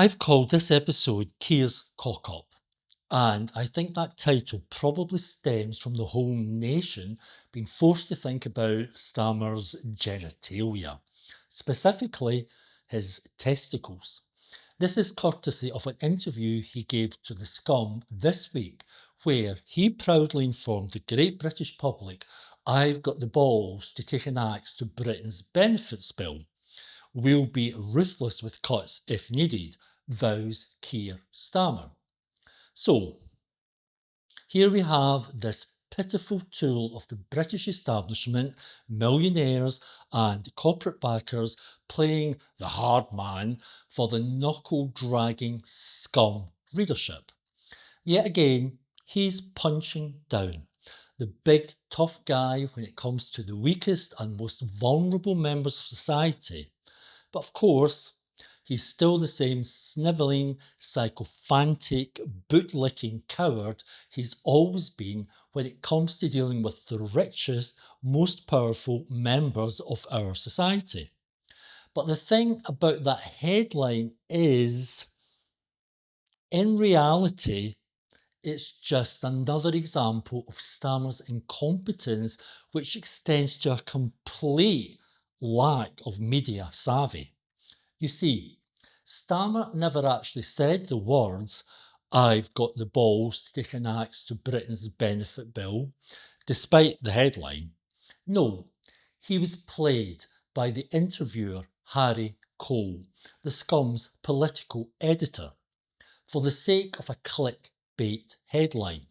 I've called this episode Keir's Cock Up, and I think that title probably stems from the whole nation being forced to think about Starmer's genitalia, specifically his testicles. This is courtesy of an interview he gave to The Scum this week, where he proudly informed the great British public, "I've got the balls to take an axe to Britain's benefits bill. We'll be ruthless with cuts if needed," vows Keir Starmer. So, here we have this pitiful tool of the British establishment, millionaires and corporate backers playing the hard man for the knuckle-dragging scum readership. Yet again, he's punching down. The big tough guy when it comes to the weakest and most vulnerable members of society. But of course, he's still the same snivelling, sycophantic, boot-licking coward he's always been when it comes to dealing with the richest, most powerful members of our society. But the thing about that headline is, in reality, it's just another example of Starmer's incompetence, which extends to a complete lack of media savvy. You see, Starmer never actually said the words, "I've got the balls to take an axe to Britain's benefit bill," despite the headline. No, he was played by the interviewer Harry Cole, the Scum's political editor, for the sake of a clickbait headline.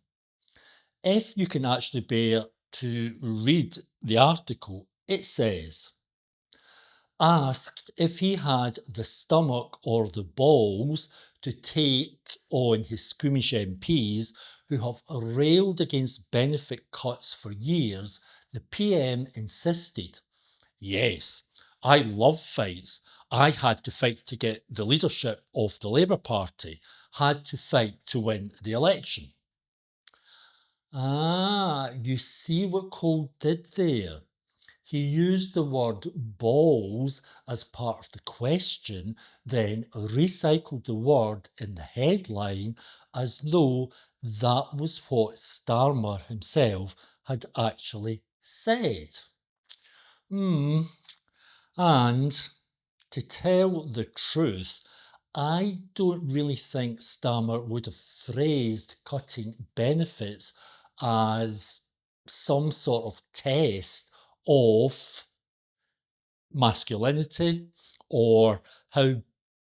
If you can actually bear to read the article, it says, asked if he had the stomach or the balls to take on his squeamish MPs who have railed against benefit cuts for years, the PM insisted, "Yes, I love fights. I had to fight to get the leadership of the Labour Party, had to fight to win the election." You see what Cole did there? He used the word balls as part of the question, then recycled the word in the headline as though that was what Starmer himself had actually said. And to tell the truth, I don't really think Starmer would have phrased cutting benefits as some sort of test of masculinity or how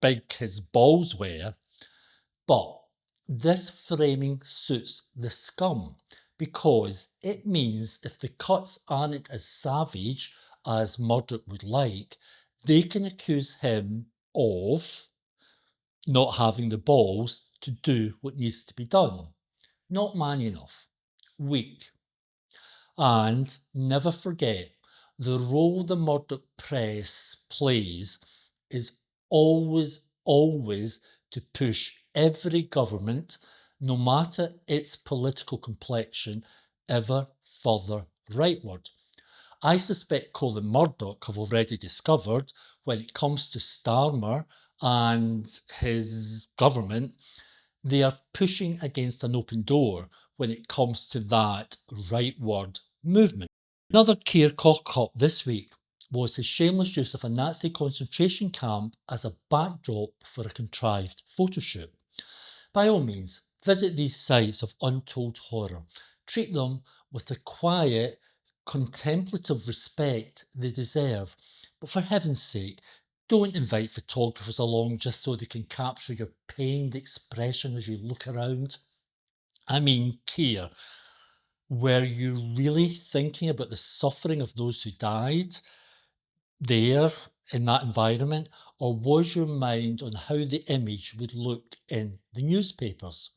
big his balls were. But this framing suits the Scum because it means if the cuts aren't as savage as Murdoch would like, they can accuse him of not having the balls to do what needs to be done. Not man enough. Weak. And never forget, the role the Murdoch press plays is always to push every government, no matter its political complexion, ever further rightward. I suspect Colin Murdoch have already discovered when it comes to Starmer and his government, they are pushing against an open door when it comes to that rightward movement. Another Keir cock-up this week was his shameless use of a Nazi concentration camp as a backdrop for a contrived photoshoot. By all means, visit these sites of untold horror. Treat them with the quiet, contemplative respect they deserve. But for heaven's sake, don't invite photographers along just so they can capture your pained expression as you look around. I mean, Keir, were you really thinking about the suffering of those who died there in that environment, or was your mind on how the image would look in the newspapers?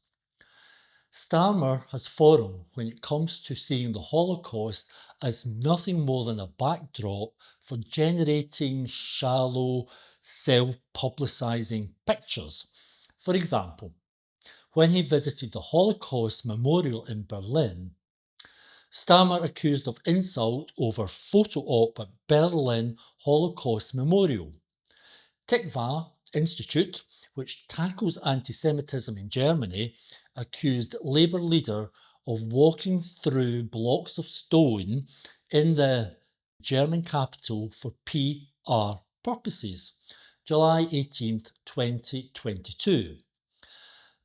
Starmer has fallen when it comes to seeing the Holocaust as nothing more than a backdrop for generating shallow, self-publicising pictures. For example, when he visited the Holocaust Memorial in Berlin, Starmer accused of insult over photo op at Berlin Holocaust Memorial. Tikva Institute, which tackles anti-Semitism in Germany, accused Labour leader of walking through blocks of stone in the German capital for PR purposes. July 18th, 2022.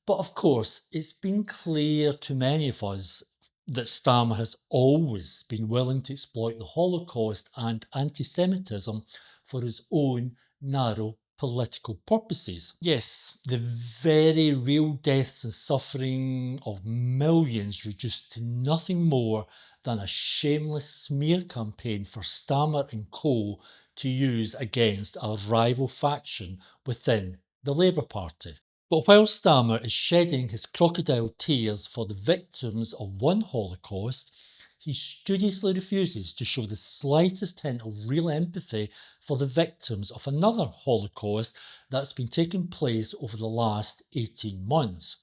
But of course, it's been clear to many of us that Starmer has always been willing to exploit the Holocaust and anti-Semitism for his own narrow political purposes. Yes, the very real deaths and suffering of millions reduced to nothing more than a shameless smear campaign for Starmer and co to use against a rival faction within the Labour Party. But while Starmer is shedding his crocodile tears for the victims of one Holocaust, he studiously refuses to show the slightest hint of real empathy for the victims of another Holocaust that's been taking place over the last 18 months.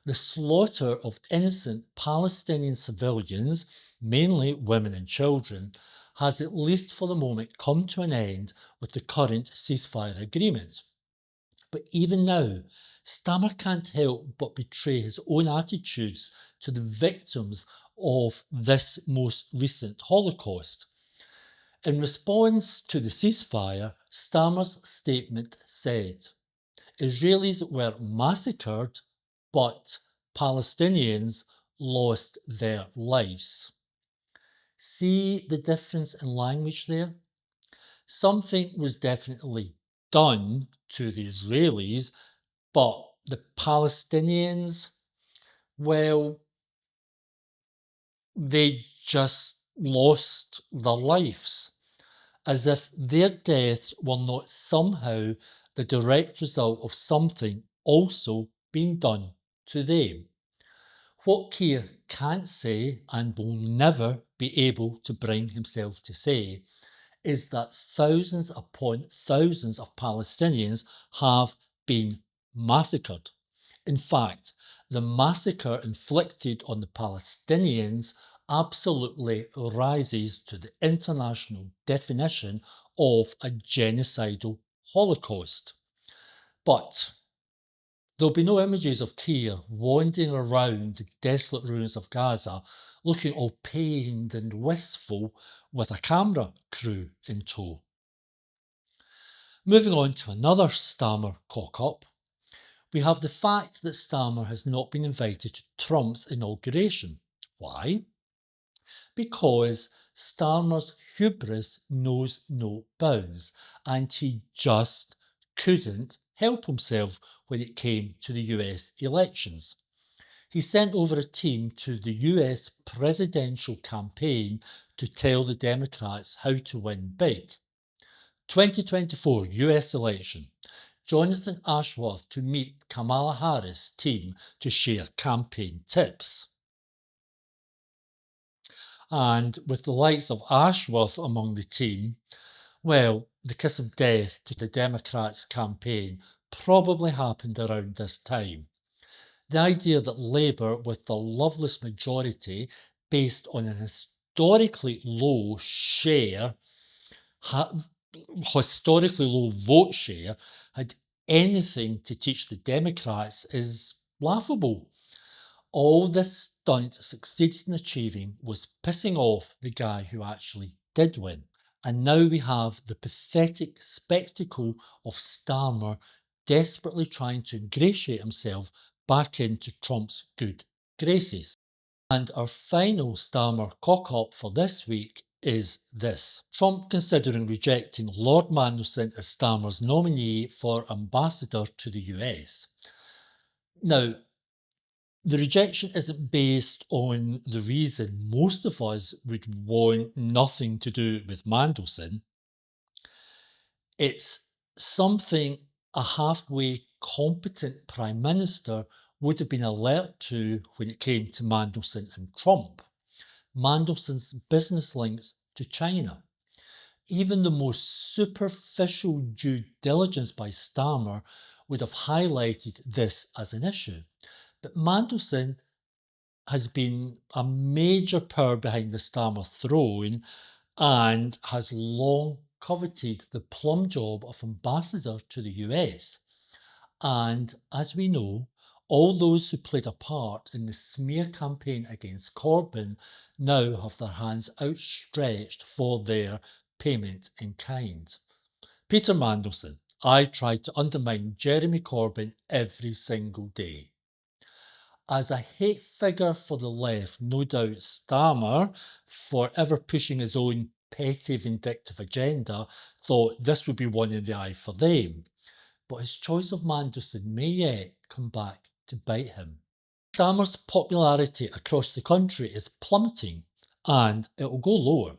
The slaughter of innocent Palestinian civilians, mainly women and children, has at least for the moment come to an end with the current ceasefire agreement. But even now, Stammer can't help but betray his own attitudes to the victims of this most recent Holocaust. In response to the ceasefire, Stammer's statement said, Israelis were massacred, but Palestinians lost their lives. See the difference in language there? Something was definitely done to the Israelis, but the Palestinians, well, they just lost their lives, as if their deaths were not somehow the direct result of something also being done to them. What Keir can't say and will never be able to bring himself to say is that thousands upon thousands of Palestinians have been massacred. In fact, the massacre inflicted on the Palestinians absolutely rises to the international definition of a genocidal Holocaust. But there'll be no images of Keir wandering around the desolate ruins of Gaza looking all pained and wistful with a camera crew in tow. Moving on to another Starmer cock-up, we have the fact that Starmer has not been invited to Trump's inauguration. Why? Because Starmer's hubris knows no bounds, and he just couldn't help himself when it came to the US elections. He sent over a team to the US presidential campaign to tell the Democrats how to win big. 2024 US election. Jonathan Ashworth to meet Kamala Harris' team to share campaign tips. And with the likes of Ashworth among the team, well, the kiss of death to the Democrats' campaign probably happened around this time. The idea that Labour, with the loveless majority based on an historically low vote share, had anything to teach the Democrats is laughable. All this stunt succeeded in achieving was pissing off the guy who actually did win. And now we have the pathetic spectacle of Starmer desperately trying to ingratiate himself back into Trump's good graces. And our final Starmer cock-up for this week is this. Trump considering rejecting Lord Mandelson as Starmer's nominee for ambassador to the US. Now, the rejection isn't based on the reason most of us would want nothing to do with Mandelson. It's something a halfway competent Prime Minister would have been alert to when it came to Mandelson and Trump. Mandelson's business links to China. Even the most superficial due diligence by Starmer would have highlighted this as an issue. But Mandelson has been a major power behind the Starmer throne and has long coveted the plum job of ambassador to the US. And as we know, all those who played a part in the smear campaign against Corbyn now have their hands outstretched for their payment in kind. Peter Mandelson, I tried to undermine Jeremy Corbyn every single day. As a hate figure for the left, no doubt Starmer, forever pushing his own petty vindictive agenda, thought this would be one in the eye for them. But his choice of Mandelson may yet come back to bite him. Starmer's popularity across the country is plummeting, and it will go lower.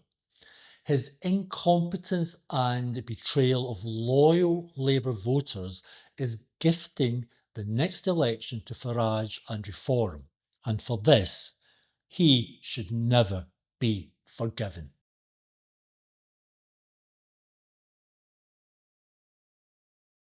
His incompetence and betrayal of loyal Labour voters is gifting the next election to Farage and Reform, and for this, he should never be forgiven.